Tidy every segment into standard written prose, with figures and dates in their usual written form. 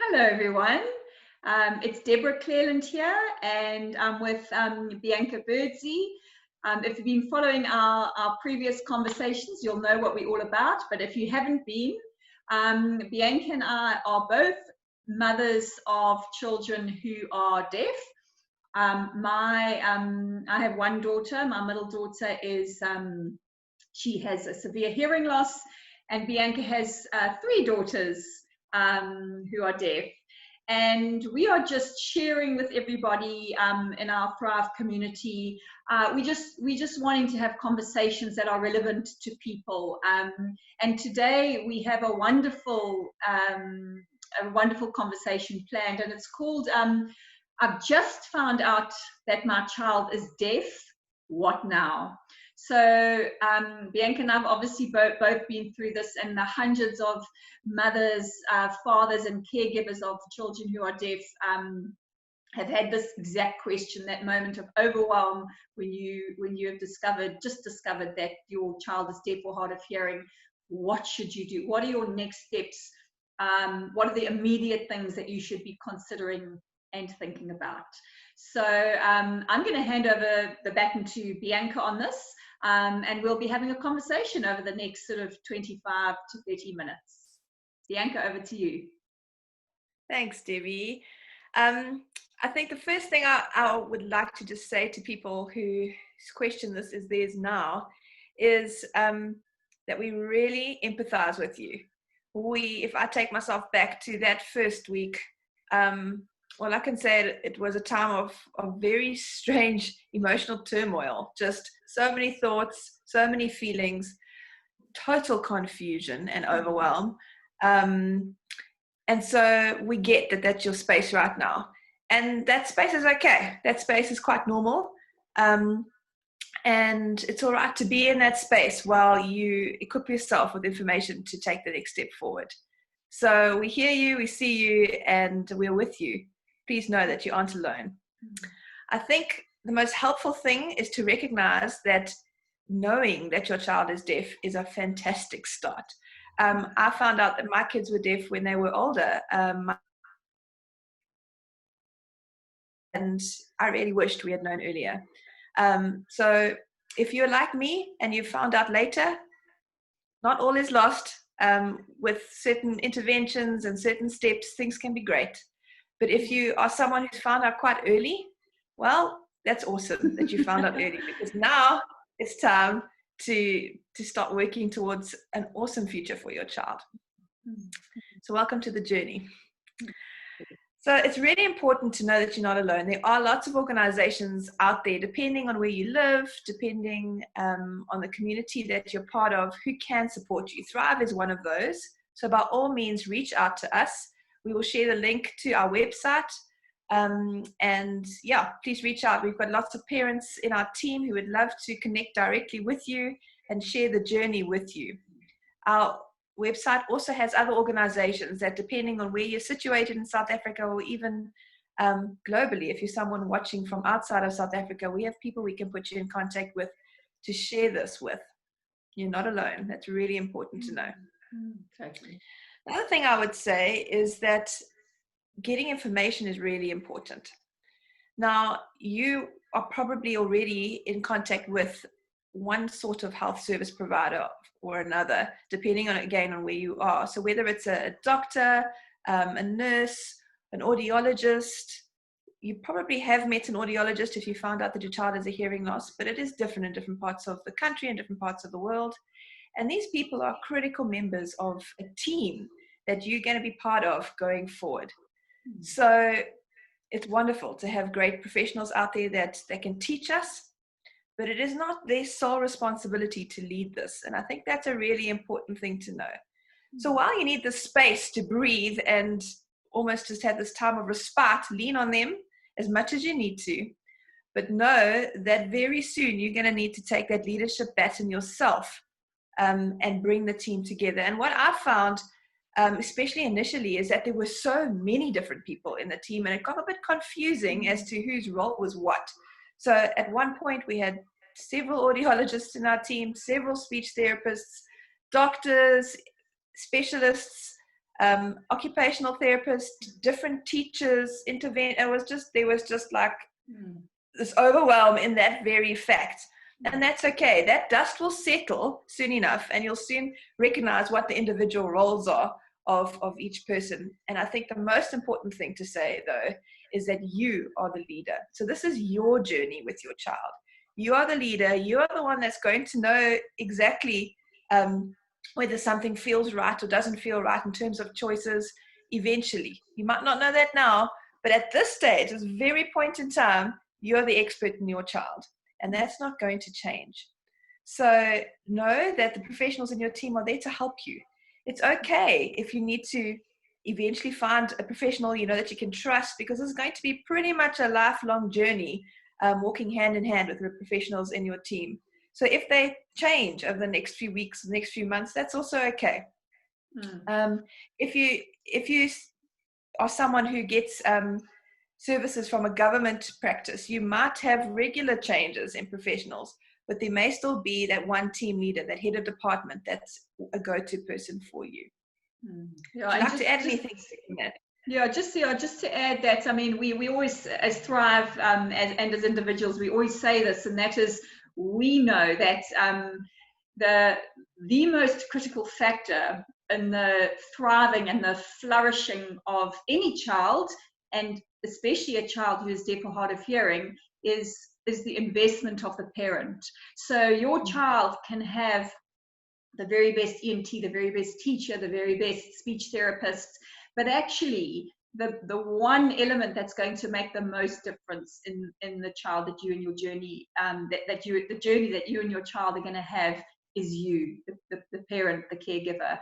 Hello, everyone. It's Deborah Cleland here, and I'm with Bianca Birdsey. If you've been following our previous conversations, you'll know what we're all about. But if you haven't been, Bianca and I are both mothers of children who are deaf. I have one daughter. My middle daughter is she has a severe hearing loss, and Bianca has three daughters who are deaf. And we are just sharing with everybody in our Thrive community. We just wanting to have conversations that are relevant to people. And today we have a wonderful conversation planned, and it's called I've just found out that my child is deaf. What now? So Bianca and I have obviously both been through this, and the hundreds of mothers, fathers, and caregivers of children who are deaf have had this exact question, that moment of overwhelm when you have discovered that your child is deaf or hard of hearing. What should you do? What are your next steps? What are the immediate things that you should be considering and thinking about? So I'm going to hand over the baton to Bianca on this, and we'll be having a conversation over the next sort of 25 to 30 minutes. Bianca, over to you. Thanks, Debbie. I think the first thing I would like to just say to people who question this is theirs now is that we really empathize with you. If I take myself back to that first week, well, I can say it was a time of very strange emotional turmoil, just so many thoughts, so many feelings, total confusion and overwhelm. And so we get that that's your space right now. And that space is okay. That space is quite normal. And it's all right to be in that space while you equip yourself with information to take the next step forward. So we hear you, we see you, and we're with you. Please know that you aren't alone. I think the most helpful thing is to recognize that knowing that your child is deaf is a fantastic start. I found out that my kids were deaf when they were older. And I really wished we had known earlier. So if you're like me and you found out later, not all is lost. With certain interventions and certain steps, things can be great. But if you are someone who's found out quite early, well, that's awesome that you found out early, because now it's time to start working towards an awesome future for your child. So welcome to the journey. So it's really important to know that you're not alone. There are lots of organizations out there, depending on where you live, depending on the community that you're part of, who can support you. Thrive is one of those. So by all means, reach out to us. We will share the link to our website. And yeah, please reach out. We've got lots of parents in our team who would love to connect directly with you and share the journey with you. Our website also has other organizations that, depending on where you're situated in South Africa, or even globally, if you're someone watching from outside of South Africa, we have people we can put you in contact with to share this with. You're not alone. That's really important to know. Totally. The other thing I would say is that getting information is really important. Now, you are probably already in contact with one sort of health service provider or another, depending on, again, on where you are. So whether it's a doctor, a nurse, an audiologist, you probably have met an audiologist if you found out that your child has a hearing loss, but it is different in different parts of the country and different parts of the world. And these people are critical members of a team that you're going to be part of going forward. So it's wonderful to have great professionals out there that can teach us, but it is not their sole responsibility to lead this. And I think that's a really important thing to know. So while you need the space to breathe and almost just have this time of respite, lean on them as much as you need to, but know that very soon you're going to need to take that leadership baton yourself and bring the team together. And what I found, especially initially, is that there were so many different people in the team, and it got a bit confusing as to whose role was what. So at one point we had several audiologists in our team, several speech therapists, doctors, specialists, occupational therapists, different teachers intervene. There was just like this overwhelm in that very fact. And that's okay. That dust will settle soon enough, and you'll soon recognize what the individual roles are of each person. And I think the most important thing to say, though, is that you are the leader. So this is your journey with your child. You are the leader. You are the one that's going to know exactly whether something feels right or doesn't feel right in terms of choices eventually. You might not know that now, but at this stage, this very point in time, you're the expert in your child, and that's not going to change. So know that the professionals in your team are there to help you. It's okay if you need to eventually find a professional that you can trust, because it's going to be pretty much a lifelong journey, walking hand in hand with the professionals in your team. So if they change over the next few weeks, the next few months, that's also okay. If you are someone who gets services from a government practice, you might have regular changes in professionals, but there may still be that one team leader, that head of department, that's a go-to person for you. Yeah, Would you like to add anything to that? Yeah, just to add that, I mean, we always, as Thrive and as individuals, we always say this, and that is, we know that the most critical factor in the thriving and the flourishing of any child, and especially a child who is deaf or hard of hearing, is the investment of the parent. So your child can have the very best ENT, the very best teacher, the very best speech therapist, but actually the one element that's going to make the most difference in the child that you and your journey, the journey that you and your child are going to have, is you, the parent, the caregiver.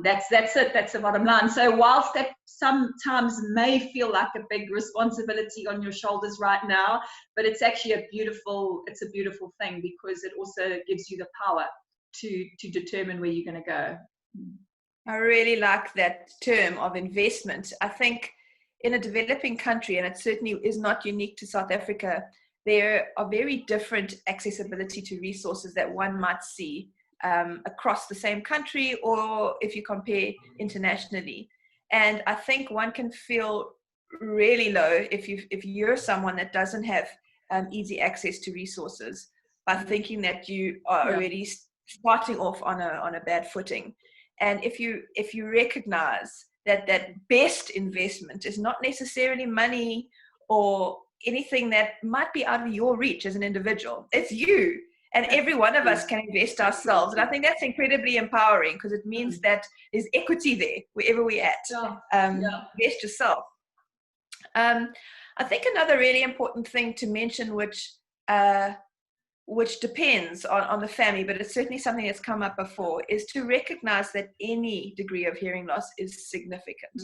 That's it. That's the bottom line. So whilst that sometimes may feel like a big responsibility on your shoulders right now, but it's actually a beautiful thing, because it also gives you the power to determine where you're going to go. I really like that term of investment. I think in a developing country, and it certainly is not unique to South Africa, there are very different accessibility to resources that one might see across the same country, or if you compare internationally. And I think one can feel really low if you're someone that doesn't have easy access to resources, by thinking that you are already starting off on a bad footing. And if you recognize that best investment is not necessarily money or anything that might be out of your reach as an individual, it's you. And every one of us can invest ourselves. And I think that's incredibly empowering, because it means that there's equity there wherever we're at. Invest yourself. I think another really important thing to mention, which depends on the family, but it's certainly something that's come up before, is to recognize that any degree of hearing loss is significant.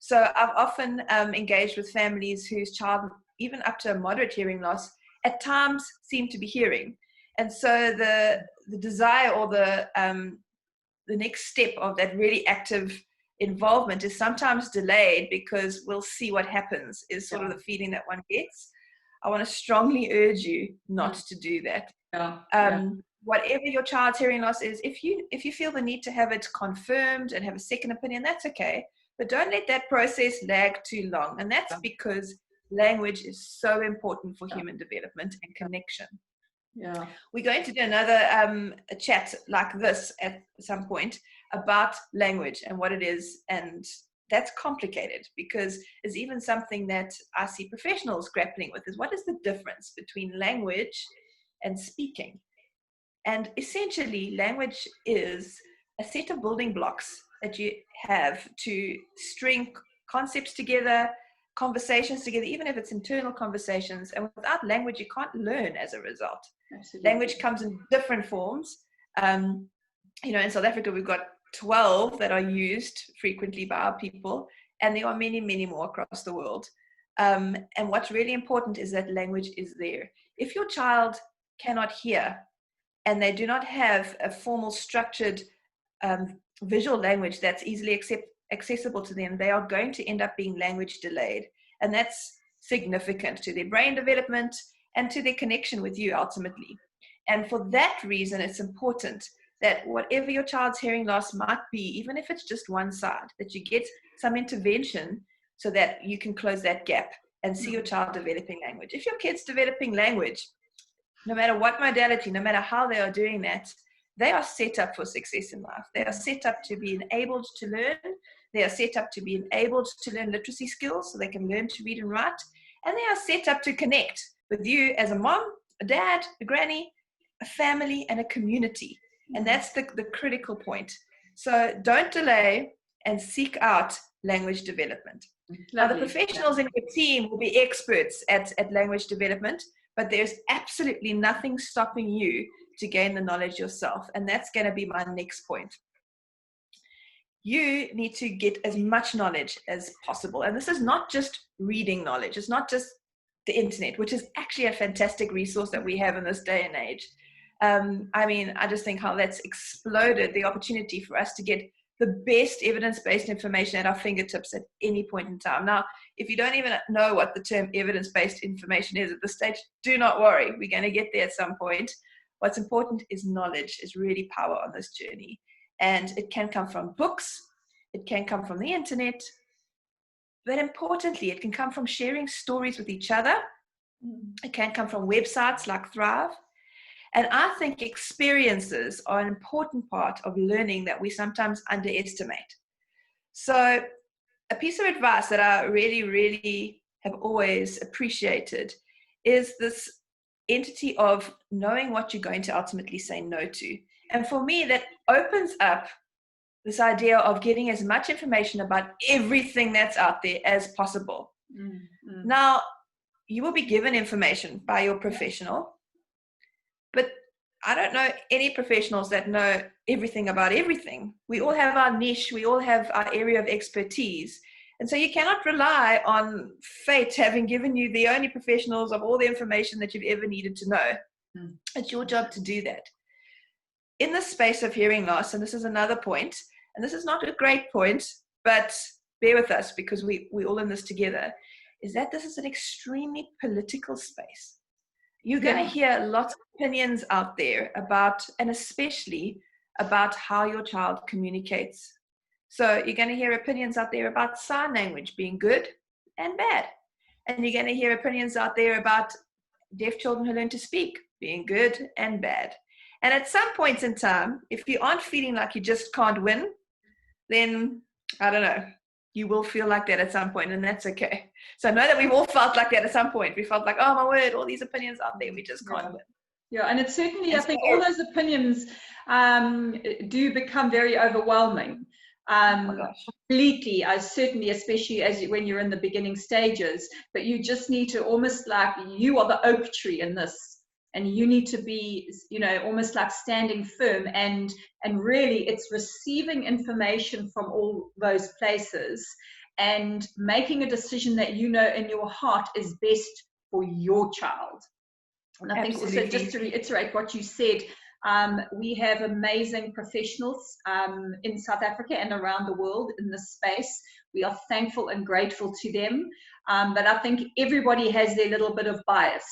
So I've often engaged with families whose child, even up to a moderate hearing loss, at times seem to be hearing. And so the desire, or the next step of that really active involvement, is sometimes delayed, because we'll see what happens, is sort of the feeling that one gets. I want to strongly urge you not to do that. Whatever your child's hearing loss is, if you feel the need to have it confirmed and have a second opinion, that's okay. But don't let that process lag too long. And that's because language is so important for human development and connection. We're going to do another a chat like this at some point about language and what it is, and that's complicated, because it's even something that I see professionals grappling with, is what is the difference between language and speaking? And essentially, language is a set of building blocks that you have to string concepts together, conversations together, even if it's internal conversations. And without language, you can't learn as a result. Absolutely. Language comes in different forms. In South Africa, we've got 12 that are used frequently by our people, and there are many, many more across the world. And what's really important is that language is there. If your child cannot hear, and they do not have a formal, structured visual language that's easily accessible to them, they are going to end up being language delayed. And that's significant to their brain development and to their connection with you ultimately. And for that reason, it's important that whatever your child's hearing loss might be, even if it's just one side, that you get some intervention so that you can close that gap and see your child developing language. If your kid's developing language, no matter what modality, no matter how they are doing that, they are set up for success in life. They are set up to be enabled to learn. They are set up to be enabled to learn literacy skills so they can learn to read and write. And they are set up to connect with you as a mom, a dad, a granny, a family, and a community. And that's the critical point. So don't delay and seek out language development. Now, the professionals in your team will be experts at language development, but there's absolutely nothing stopping you to gain the knowledge yourself. And that's going to be my next point. You need to get as much knowledge as possible. And this is not just reading knowledge. It's not just the internet, which is actually a fantastic resource that we have in this day and age. I mean, I just think how that's exploded the opportunity for us to get the best evidence-based information at our fingertips at any point in time. Now, if you don't even know what the term evidence-based information is at this stage, do not worry. We're going to get there at some point. What's important is knowledge, is really power on this journey. And it can come from books. It can come from the internet. But importantly, it can come from sharing stories with each other. It can come from websites like Thrive. And I think experiences are an important part of learning that we sometimes underestimate. So a piece of advice that I really, really have always appreciated is this entity of knowing what you're going to ultimately say no to. And for me, that opens up this idea of getting as much information about everything that's out there as possible. Mm-hmm. Now, you will be given information by your professional, but I don't know any professionals that know everything about everything. We all have our niche. We all have our area of expertise. And so you cannot rely on fate having given you the only professionals of all the information that you've ever needed to know. It's your job to do that. In the space of hearing loss, and this is another point, and this is not a great point, but bear with us because we're all in this together, is that this is an extremely political space. You're going to hear lots of opinions out there about, and especially about how your child communicates. So you're going to hear opinions out there about sign language being good and bad. And you're going to hear opinions out there about deaf children who learn to speak being good and bad. And at some points in time, if you aren't feeling like you just can't win, then, I don't know, you will feel like that at some point, and that's okay. So I know that we've all felt like that at some point. We felt like, oh my word, all these opinions out there, we just can't win. Yeah, and it's certainly, I think all those opinions do become very overwhelming. Completely, certainly, especially when you're in the beginning stages, but you just need to almost like, you are the oak tree in this. And you need to be, almost like standing firm, and really it's receiving information from all those places and making a decision that you know in your heart is best for your child. And I think also, just to reiterate what you said, we have amazing professionals in South Africa and around the world in this space. We are thankful and grateful to them, but I think everybody has their little bit of bias.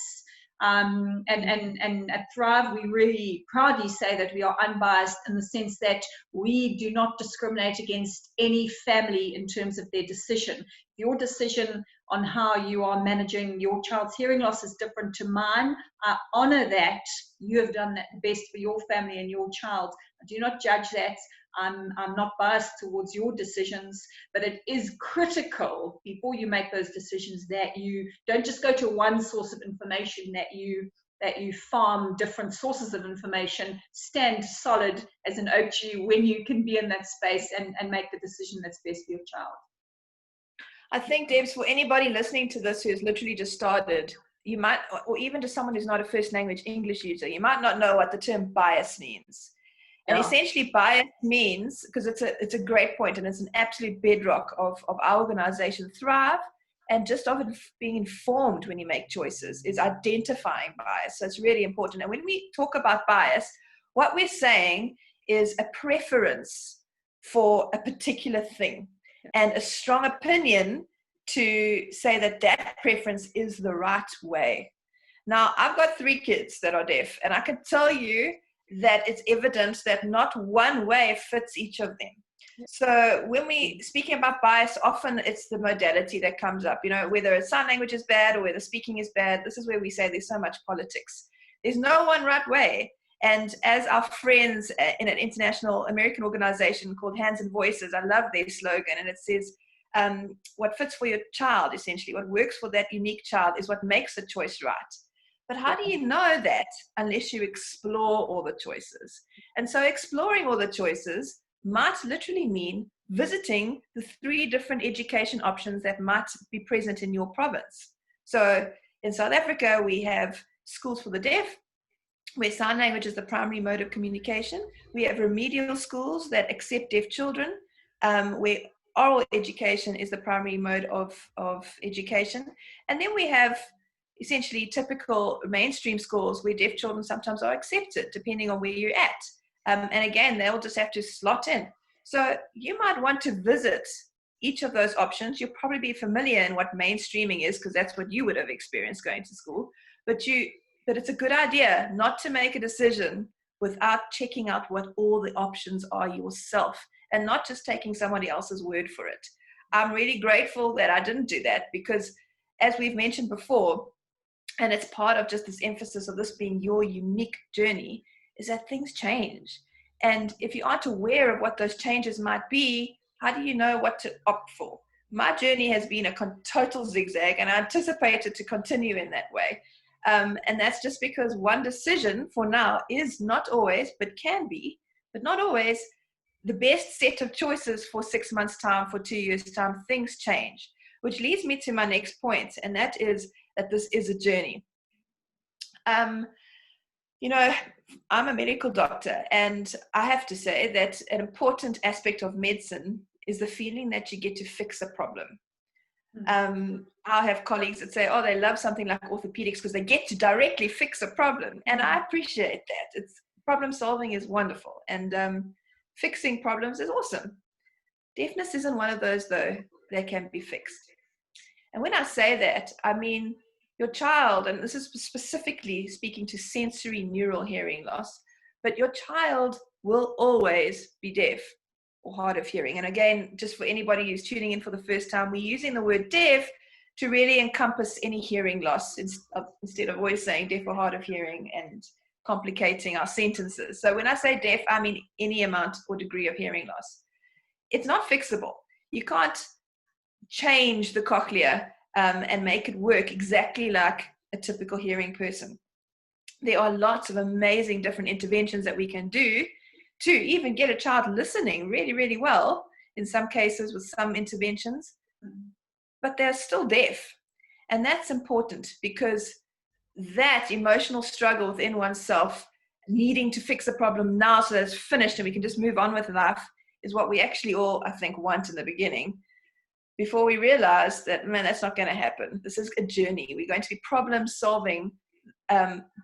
And at Thrive, we really proudly say that we are unbiased in the sense that we do not discriminate against any family in terms of their decision. Your decision on how you are managing your child's hearing loss is different to mine. I honor that you have done that best for your family and your child. I do not judge that. I'm not biased towards your decisions, but it is critical before you make those decisions that you don't just go to one source of information, that you farm different sources of information. Stand solid as an oak tree when you can be in that space and make the decision that's best for your child. I think, Debs, for anybody listening to this who has literally just started, you might, or even to someone who's not a first language English user, you might not know what the term bias means. And essentially bias means, because it's a great point and it's an absolute bedrock of our organization Thrive, and just of it being informed when you make choices, is identifying bias. So it's really important. And when we talk about bias, what we're saying is a preference for a particular thing and a strong opinion to say that that preference is the right way. Now, I've got 3 kids that are deaf, and I can tell you that it's evident that not one way fits each of them. So when we speaking about bias, often it's the modality that comes up, whether sign language is bad or whether speaking is bad. This is where we say there's so much politics. There's no one right way. And as our friends in an international American organization called Hands and Voices, I love their slogan, and it says, what fits for your child, essentially, what works for that unique child is what makes the choice right. But how do you know that unless you explore all the choices? And so exploring all the choices might literally mean visiting the 3 different education options that might be present in your province. So in South Africa, we have schools for the deaf, where sign language is the primary mode of communication. We have remedial schools that accept deaf children, where oral education is the primary mode of education. And then we have essentially typical mainstream schools where deaf children sometimes are accepted, depending on where you're at. And again, they'll just have to slot in. So you might want to visit each of those options. You'll probably be familiar in what mainstreaming is, because that's what you would have experienced going to school. But it's a good idea not to make a decision without checking out what all the options are yourself, and not just taking somebody else's word for it. I'm really grateful that I didn't do that, because as we've mentioned before, and it's part of just this emphasis of this being your unique journey, is that things change. And if you aren't aware of what those changes might be, how do you know what to opt for? My journey has been a total zigzag, and I anticipate it to continue in that way. And that's just because one decision for now is not always, but can be, but not always, the best set of choices for 6 months' time, for 2 years' time. Things change, which leads me to my next point, and that is that this is a journey. I'm a medical doctor, and I have to say that an important aspect of medicine is the feeling that you get to fix a problem. I'll have colleagues that say, they love something like orthopedics because they get to directly fix a problem. And I appreciate that. Problem solving is wonderful, and fixing problems is awesome. Deafness isn't one of those, though, that can be fixed. And when I say that, I mean your child, and this is specifically speaking to sensory neural hearing loss, but your child will always be deaf or hard of hearing. And again, just for anybody who's tuning in for the first time, we're using the word deaf to really encompass any hearing loss instead of always saying deaf or hard of hearing and complicating our sentences. So when I say deaf, I mean any amount or degree of hearing loss. It's not fixable. You can't change the cochlea and make it work exactly like a typical hearing person. There are lots of amazing different interventions that we can do to even get a child listening really, really well, in some cases with some interventions, but they're still deaf. And that's important, because that emotional struggle within oneself, needing to fix a problem now so that it's finished and we can just move on with life, is what we actually all, I think, want in the beginning, before we realize that, man, that's not going to happen. This is a journey. We're going to be problem solving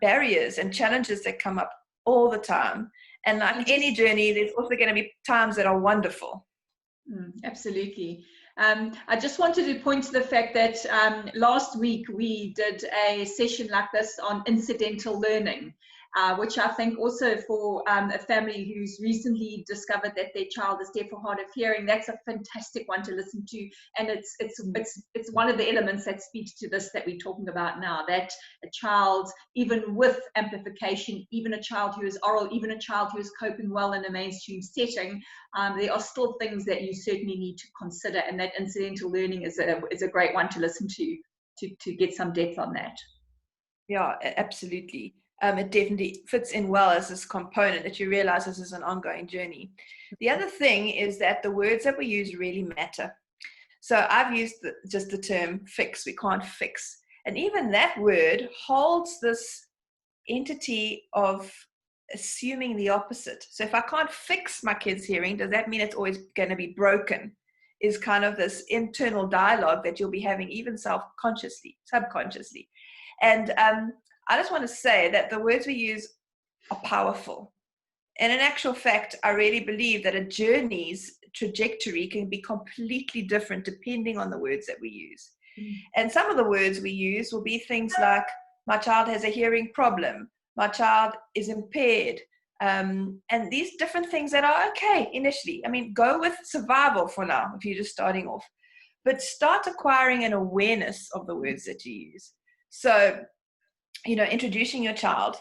barriers and challenges that come up all the time. And like any journey, there's also going to be times that are wonderful. Absolutely. I just wanted to point to the fact that last week we did a session like this on incidental learning, which I think also for a family who's recently discovered that their child is deaf or hard of hearing, that's a fantastic one to listen to. And it's one of the elements that speaks to this that we're talking about now, that a child, even with amplification, even a child who is oral, even a child who is coping well in a mainstream setting, there are still things that you certainly need to consider, and that incidental learning is a great one to listen to get some depth on that. Yeah, absolutely. It definitely fits in well as this component that you realize this is an ongoing journey. The other thing is that the words that we use really matter. So I've used just the term fix. We can't fix. And even that word holds this entity of assuming the opposite. So if I can't fix my kid's hearing, does that mean it's always going to be broken? Is kind of this internal dialogue that you'll be having even subconsciously. And I just want to say that the words we use are powerful. And in actual fact, I really believe that a journey's trajectory can be completely different depending on the words that we use. And some of the words we use will be things like, my child has a hearing problem, my child is impaired, And these different things that are okay initially. I mean, go with survival for now if you're just starting off, but start acquiring an awareness of the words that you use. So, introducing your child's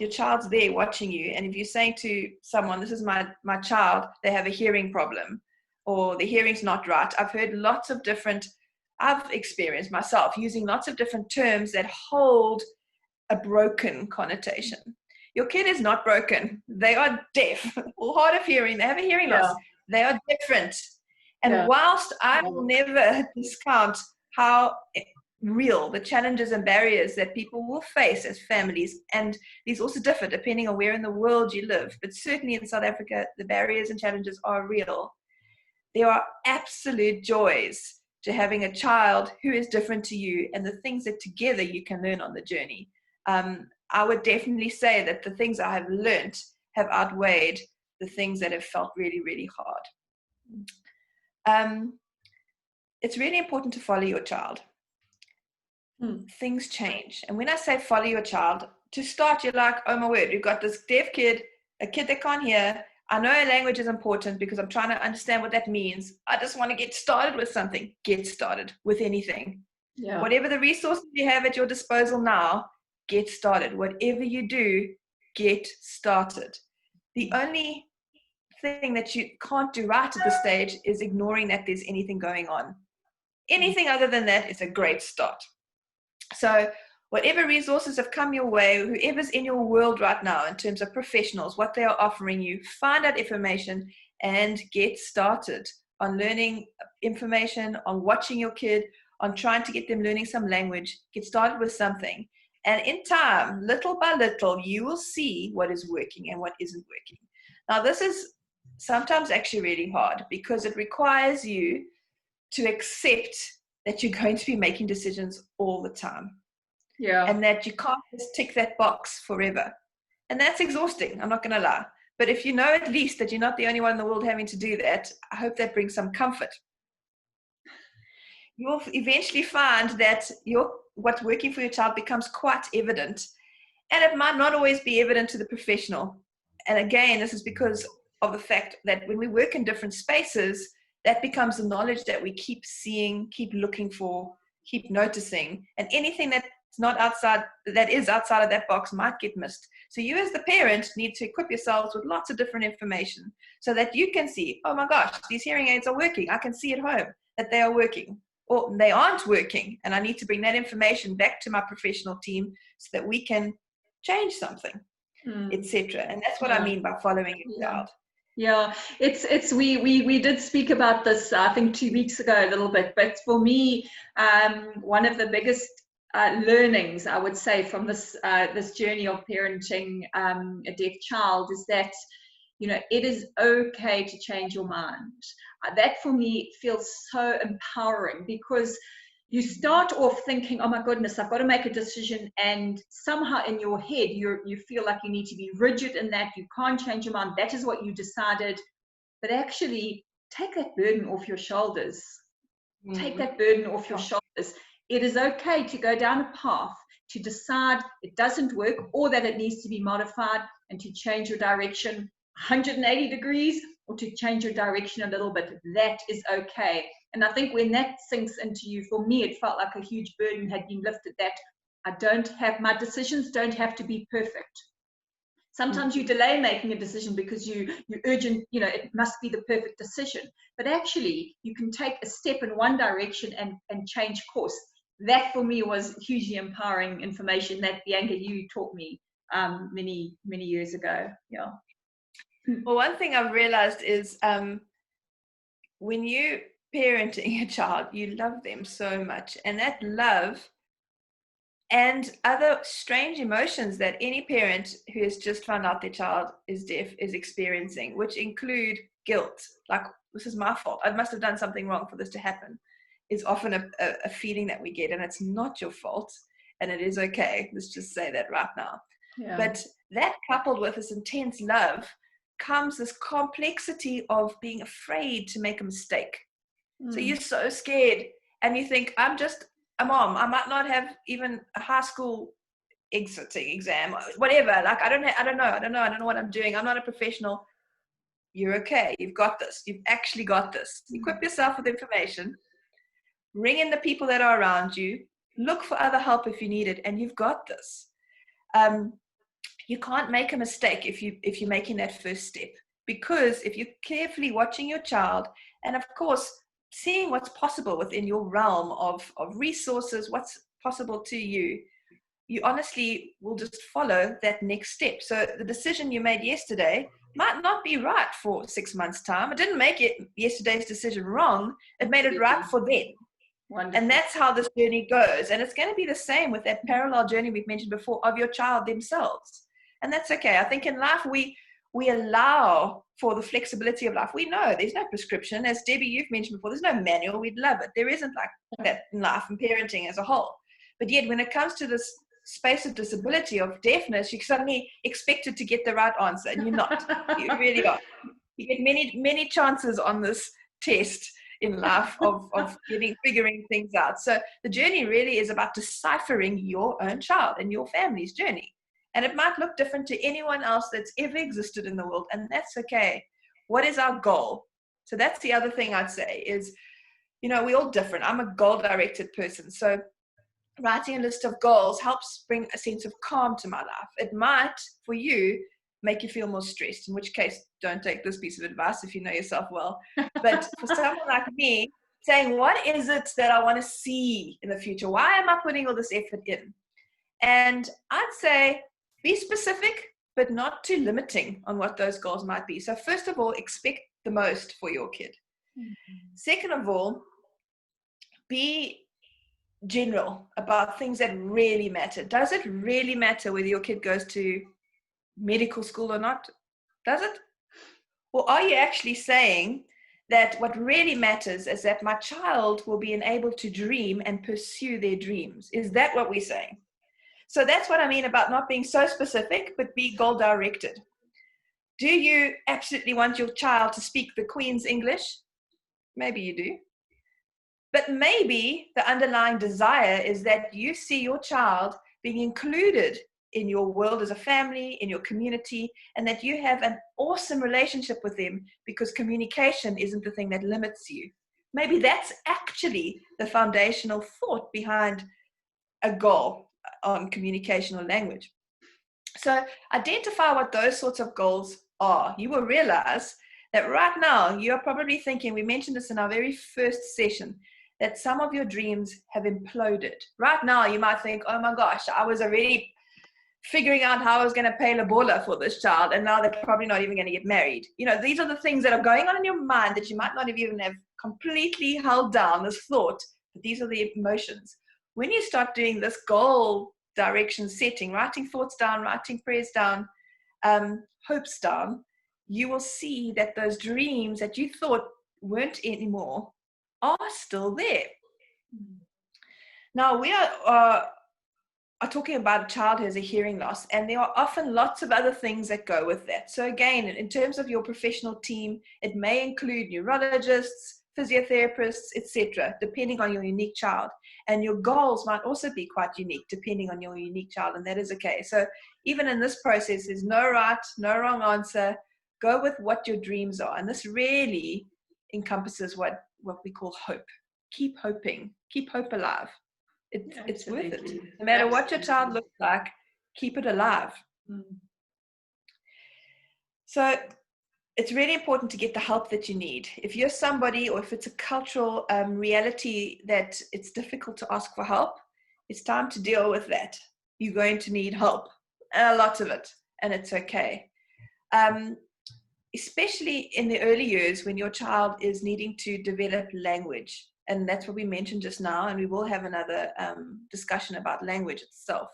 there watching you. And if you're saying to someone, this is my child, they have a hearing problem or the hearing's not right. I've experienced myself using lots of different terms that hold a broken connotation. Your kid is not broken. They are deaf or hard of hearing. They have a hearing loss. They are different. And whilst I will never discount how real the challenges and barriers that people will face as families, and these also differ depending on where in the world you live, but certainly in South Africa, the barriers and challenges are real. There are absolute joys to having a child who is different to you and the things that together you can learn on the journey. I would definitely say that the things I have learned have outweighed the things that have felt really, really hard. It's really important to follow your child. Things change. And when I say follow your child, to start, you're like, oh my word, we've got this deaf kid, a kid that can't hear. I know language is important because I'm trying to understand what that means. I just want to get started with something. Get started with anything. Whatever the resources you have at your disposal now, get started. Whatever you do, get started. The only thing that you can't do right at this stage is ignoring that there's anything going on. Anything other than that is a great start. So whatever resources have come your way, whoever's in your world right now in terms of professionals, what they are offering you, find out information and get started on learning information, on watching your kid, on trying to get them learning some language. Get started with something. And in time, little by little, you will see what is working and what isn't working. Now, this is sometimes actually really hard because it requires you to accept that you're going to be making decisions all the time. And that you can't just tick that box forever. And that's exhausting, I'm not going to lie. But if you know at least that you're not the only one in the world having to do that, I hope that brings some comfort. You'll eventually find that what's working for your child becomes quite evident. And it might not always be evident to the professional. And again, this is because of the fact that when we work in different spaces, that becomes the knowledge that we keep seeing, keep looking for, keep noticing. And anything that is outside of that box might get missed. So you as the parent need to equip yourselves with lots of different information so that you can see, oh my gosh, these hearing aids are working. I can see at home that they are working, or they aren't working. And I need to bring that information back to my professional team so that we can change something, etc. And that's what I mean by following your child. Yeah, we did speak about this, I think 2 weeks ago a little bit, but for me, one of the biggest learnings I would say from this journey of parenting a deaf child is that it is okay to change your mind. That for me feels so empowering because you start off thinking, oh my goodness, I've got to make a decision, and somehow in your head you feel like you need to be rigid in that you can't change your mind. That is what you decided. But actually, take that burden off your shoulders. Take that burden off your shoulders. It is okay to go down a path, to decide it doesn't work or that it needs to be modified, and to change your direction 180 degrees or to change your direction a little bit. That is okay. And I think when that sinks into you, for me, it felt like a huge burden had been lifted, that my decisions don't have to be perfect. Sometimes you delay making a decision because you urgent, it must be the perfect decision. But actually, you can take a step in one direction and change course. That for me was hugely empowering information that Bianca, you taught me many, many years ago. Yeah. Well, one thing I've realized is when you parenting a child, you love them so much, and that love and other strange emotions that any parent who has just found out their child is deaf is experiencing, which include guilt, like this is my fault, I must have done something wrong for this to happen, is often a feeling that we get, and it's not your fault, and it is okay. Let's just say that right now. But that coupled with this intense love comes this complexity of being afraid to make a mistake. So you're so scared, and you think, I'm just a mom. I might not have even a high school exiting exam, whatever. Like, I don't know what I'm doing. I'm not a professional. You're okay. You've got this. You've actually got this. Equip yourself with information. Ring in the people that are around you. Look for other help if you need it, and you've got this. You can't make a mistake if you're making that first step, because if you're carefully watching your child, and of course seeing what's possible within your realm of resources, what's possible to you, you honestly will just follow that next step. So the decision you made yesterday might not be right for 6 months' time. It didn't make yesterday's decision wrong. It made it right for then. Wonderful. And that's how this journey goes. And it's going to be the same with that parallel journey we've mentioned before of your child themselves. And that's okay. I think in life, we allow for the flexibility of life. We know there's no prescription. As Debbie, you've mentioned before, there's no manual. We'd love it. There isn't like that in life and parenting as a whole. But yet when it comes to this space of disability, of deafness, you're suddenly expected to get the right answer. And you're not. You really are. You get many chances on this test in life of figuring things out. So the journey really is about deciphering your own child and your family's journey. And it might look different to anyone else that's ever existed in the world, and that's okay. What is our goal? So that's the other thing I'd say is, we're all different. I'm a goal-directed person. So writing a list of goals helps bring a sense of calm to my life. It might, for you, make you feel more stressed, in which case, don't take this piece of advice if you know yourself well. But for someone like me, saying, what is it that I want to see in the future? Why am I putting all this effort in? And I'd say, be specific, but not too limiting on what those goals might be. So first of all, expect the most for your kid. Mm-hmm. Second of all, be general about things that really matter. Does it really matter whether your kid goes to medical school or not? Does it? Or are you actually saying that what really matters is that my child will be enabled to dream and pursue their dreams? Is that what we're saying? So that's what I mean about not being so specific, but be goal-directed. Do you absolutely want your child to speak the Queen's English? Maybe you do. But maybe the underlying desire is that you see your child being included in your world as a family, in your community, and that you have an awesome relationship with them because communication isn't the thing that limits you. Maybe that's actually the foundational thought behind a goal on communication or language. So identify what those sorts of goals are. You will realize that right now you are probably thinking, we mentioned this in our very first session, that some of your dreams have imploded. Right now you might think, oh my gosh, I was already figuring out how I was going to pay lobola for this child, and now they're probably not even going to get married. These are the things that are going on in your mind that you might not even have completely held down, this thought, but these are the emotions. When you start doing this goal direction setting, writing thoughts down, writing prayers down, hopes down, you will see that those dreams that you thought weren't anymore are still there. Now, we are talking about a child who has a hearing loss, and there are often lots of other things that go with that. So again, in terms of your professional team, it may include neurologists, physiotherapists, etc., depending on your unique child. And your goals might also be quite unique depending on your unique child, and that is okay. So even in this process, there's no right, no wrong answer. Go with what your dreams are. And this really encompasses what we call hope. Keep hoping. Keep hope alive. It's worth it. No matter what your child looks like, keep it alive. So it's really important to get the help that you need. If you're somebody, or if it's a cultural reality that it's difficult to ask for help, it's time to deal with that. You're going to need help, and a lot of it, and it's okay. Especially in the early years when your child is needing to develop language. And that's what we mentioned just now, and we will have another discussion about language itself.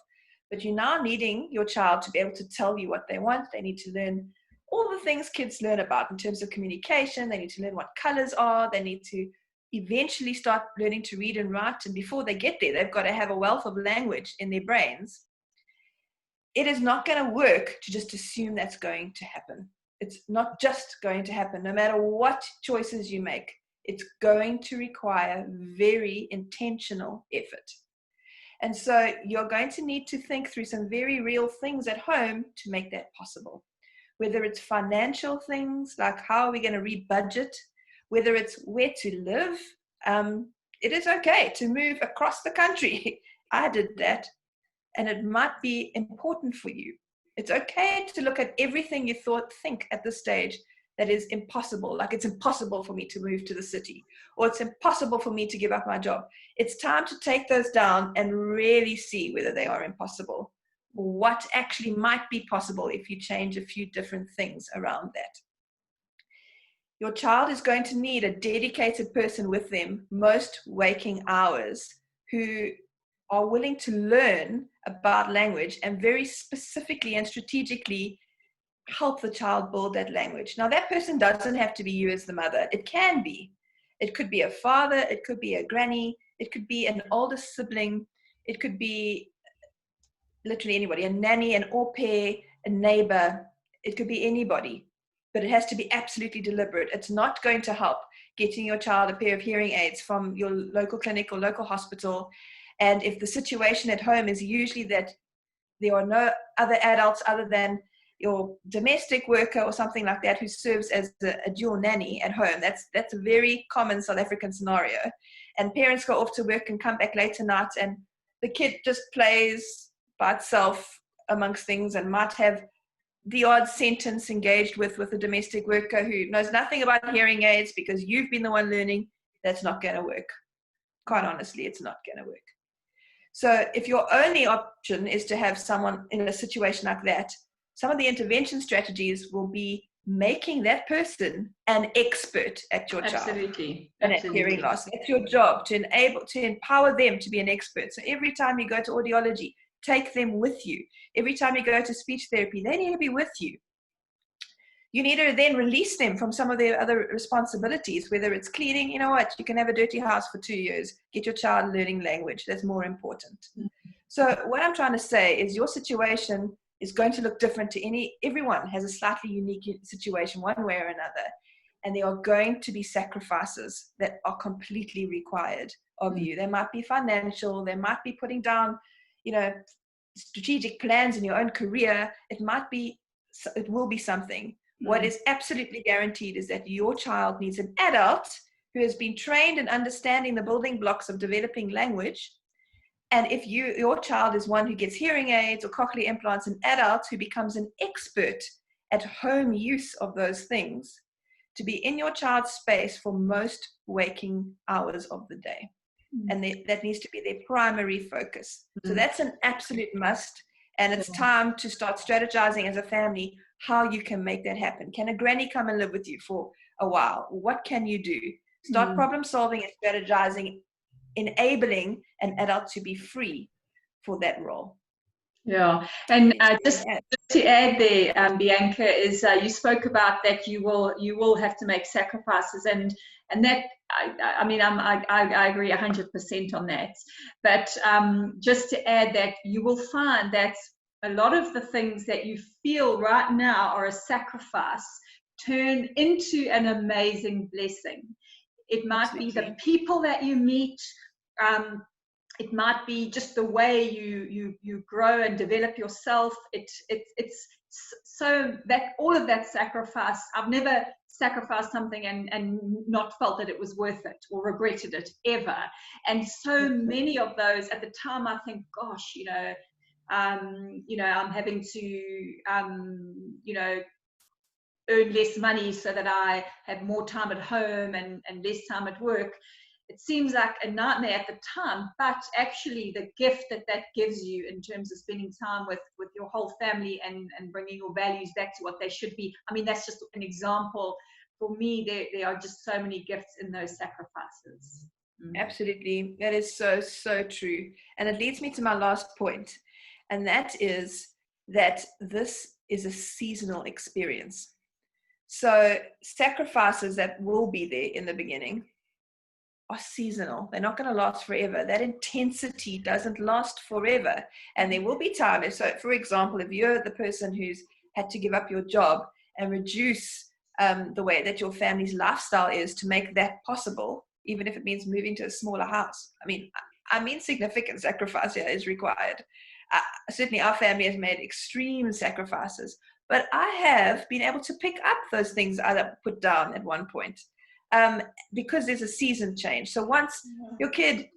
But you're now needing your child to be able to tell you what they want. They need to learn all the things kids learn about in terms of communication. They need to learn what colors are. They need to eventually start learning to read and write. And before they get there, they've got to have a wealth of language in their brains. It is not going to work to just assume that's going to happen. It's not just going to happen. No matter what choices you make, it's going to require very intentional effort. And so you're going to need to think through some very real things at home to make that possible. Whether it's financial things, like how are we going to rebudget, whether it's where to live. It is okay to move across the country. I did that, and it might be important for you. It's okay to look at everything you think at this stage that is impossible, like it's impossible for me to move to the city, or it's impossible for me to give up my job. It's time to take those down and really see whether they are impossible, or what actually might be possible if you change a few different things around that. Your child is going to need a dedicated person with them most waking hours who are willing to learn about language and very specifically and strategically help the child build that language. Now, that person doesn't have to be you as the mother. It can be. It could be a father. It could be a granny. It could be an older sibling. It could be literally anybody, a nanny, an au pair, a neighbor. It could be anybody, but it has to be absolutely deliberate. It's not going to help getting your child a pair of hearing aids from your local clinic or local hospital. And if the situation at home is usually that there are no other adults other than your domestic worker or something like that who serves as a dual nanny at home, that's a very common South African scenario. And parents go off to work and come back late at night, and the kid just plays by itself amongst things and might have the odd sentence engaged with a domestic worker who knows nothing about hearing aids because you've been the one learning. That's not going to work. Quite honestly, it's not going to work. So if your only option is to have someone in a situation like that, some of the intervention strategies will be making that person an expert at your job. Absolutely. And at hearing loss. That's your job, to empower them to be an expert. So every time you go to audiology, take them with you. Every time you go to speech therapy, they need to be with you. You need to then release them from some of their other responsibilities, whether it's cleaning. You know what? You can have a dirty house for 2 years. Get your child learning language. That's more important. Mm-hmm. So what I'm trying to say is your situation is going to look different to everyone has a slightly unique situation one way or another. And there are going to be sacrifices that are completely required of you. They might be financial. They might be putting down, strategic plans in your own career. It will be something. What is absolutely guaranteed is that your child needs an adult who has been trained in understanding the building blocks of developing language. And if your child is one who gets hearing aids or cochlear implants, an adult who becomes an expert at home use of those things, to be in your child's space for most waking hours of the day. And that needs to be their primary focus. So that's an absolute must. And it's time to start strategizing as a family how you can make that happen. Can a granny come and live with you for a while? What can you do? Start problem solving and strategizing, enabling an adult to be free for that role. Yeah, and just to add there, Bianca, is you spoke about that you will have to make sacrifices, and that I agree 100% on that. But just to add that you will find that a lot of the things that you feel right now are a sacrifice turn into an amazing blessing. It might be the people that you meet. It might be just the way you grow and develop yourself. It's so that all of that sacrifice, I've never sacrificed something and not felt that it was worth it or regretted it ever. And so many of those at the time, I think, gosh, I'm having to earn less money so that I have more time at home and less time at work. It seems like a nightmare at the time, but actually the gift that gives you in terms of spending time with your whole family and bringing your values back to what they should be. I mean, that's just an example. For me, there are just so many gifts in those sacrifices. Absolutely. That is so, so true. And it leads me to my last point. And that is that this is a seasonal experience. So sacrifices that will be there in the beginning are seasonal. They're not going to last forever. That intensity doesn't last forever. And there will be times. So, for example, if you're the person who's had to give up your job and reduce the way that your family's lifestyle is to make that possible, even if it means moving to a smaller house. I mean, I mean, significant sacrifice here is required. Certainly our family has made extreme sacrifices, but I have been able to pick up those things I put down at one point, because there's a season change. So once your kid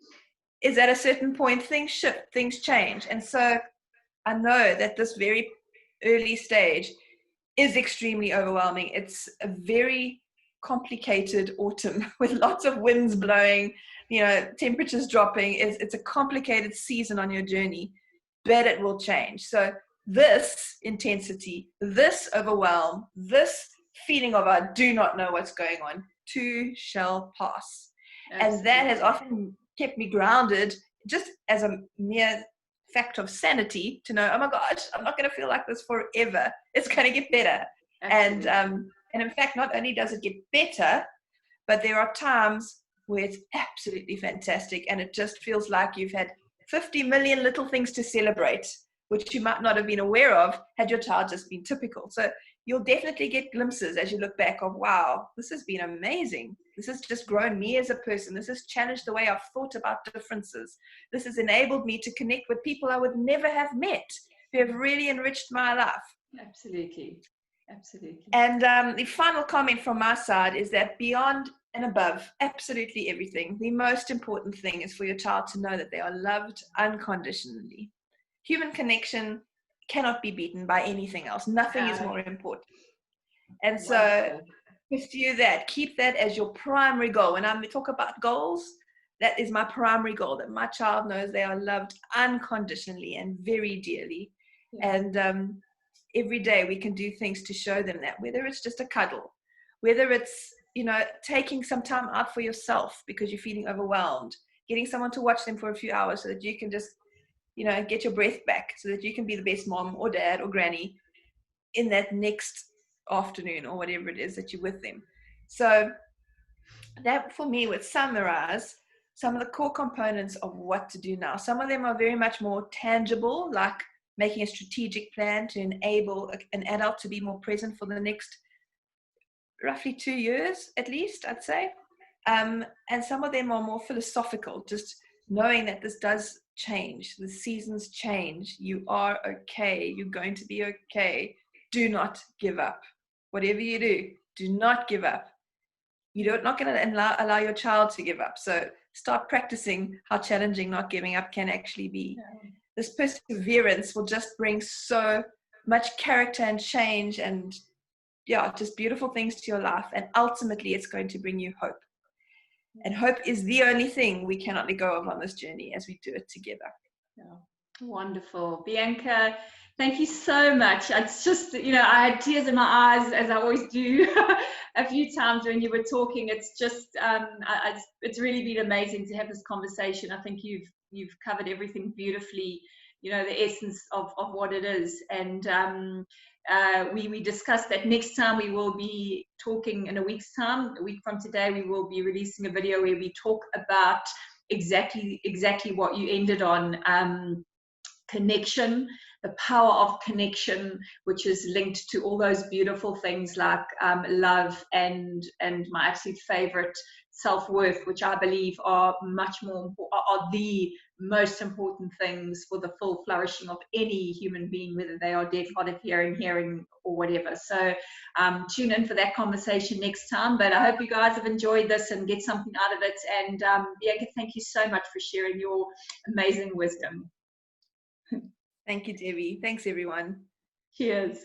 is at a certain point, things shift, things change. And so I know that this very early stage is extremely overwhelming. It's a very complicated autumn with lots of winds blowing, temperatures dropping. It's a complicated season on your journey, but it will change. So this intensity, this overwhelm, this feeling of I do not know what's going on, too shall pass. Absolutely. And that has often kept me grounded, just as a mere fact of sanity, to know, oh my gosh, I'm not going to feel like this forever. It's going to get better. Absolutely. And in fact, not only does it get better, but there are times where it's absolutely fantastic, and it just feels like you've had 50 million little things to celebrate, which you might not have been aware of had your child just been typical. So you'll definitely get glimpses as you look back of, wow, this has been amazing. This has just grown me as a person. This has challenged the way I've thought about differences. This has enabled me to connect with people I would never have met, who have really enriched my life. Absolutely. Absolutely. And the final comment from my side is that beyond and above absolutely everything, the most important thing is for your child to know that they are loved unconditionally. Human connection cannot be beaten by anything else. Nothing is more important. And so pursue that. Keep that as your primary goal. When I talk about goals, that is my primary goal, that my child knows they are loved unconditionally and very dearly. Yeah. And every day we can do things to show them that, whether it's just a cuddle, whether it's, taking some time out for yourself because you're feeling overwhelmed, getting someone to watch them for a few hours so that you can just, get your breath back, so that you can be the best mom or dad or granny in that next afternoon or whatever it is that you're with them. So that for me would summarize some of the core components of what to do now. Some of them are very much more tangible, like making a strategic plan to enable an adult to be more present for the next roughly 2 years, at least, I'd say. And some of them are more philosophical, just knowing that this does change. The seasons change. You are okay. You're going to be okay. Do not give up. Whatever you do not give up. You're not going to allow your child to give up. So start practicing how challenging not giving up can actually be. Yeah. This perseverance will just bring so much character and change and just beautiful things to your life. And ultimately, it's going to bring you hope. And hope is the only thing we cannot let go of on this journey as we do it together. Yeah. Wonderful. Bianca, thank you so much. It's just, I had tears in my eyes, as I always do a few times when you were talking. It's just, it's really been amazing to have this conversation. I think you've covered everything beautifully, the essence of what it is. And we discussed that next time we will be talking in a week's time. A week from today, we will be releasing a video where we talk about exactly what you ended on, connection, the power of connection, which is linked to all those beautiful things like love and my absolute favorite, self-worth, which I believe are the most important things for the full flourishing of any human being, whether they are deaf, hard of hearing, or whatever. So tune in for that conversation next time. But I hope you guys have enjoyed this and get something out of it. And Bianca, thank you so much for sharing your amazing wisdom. Thank you, Debbie. Thanks, everyone. Cheers.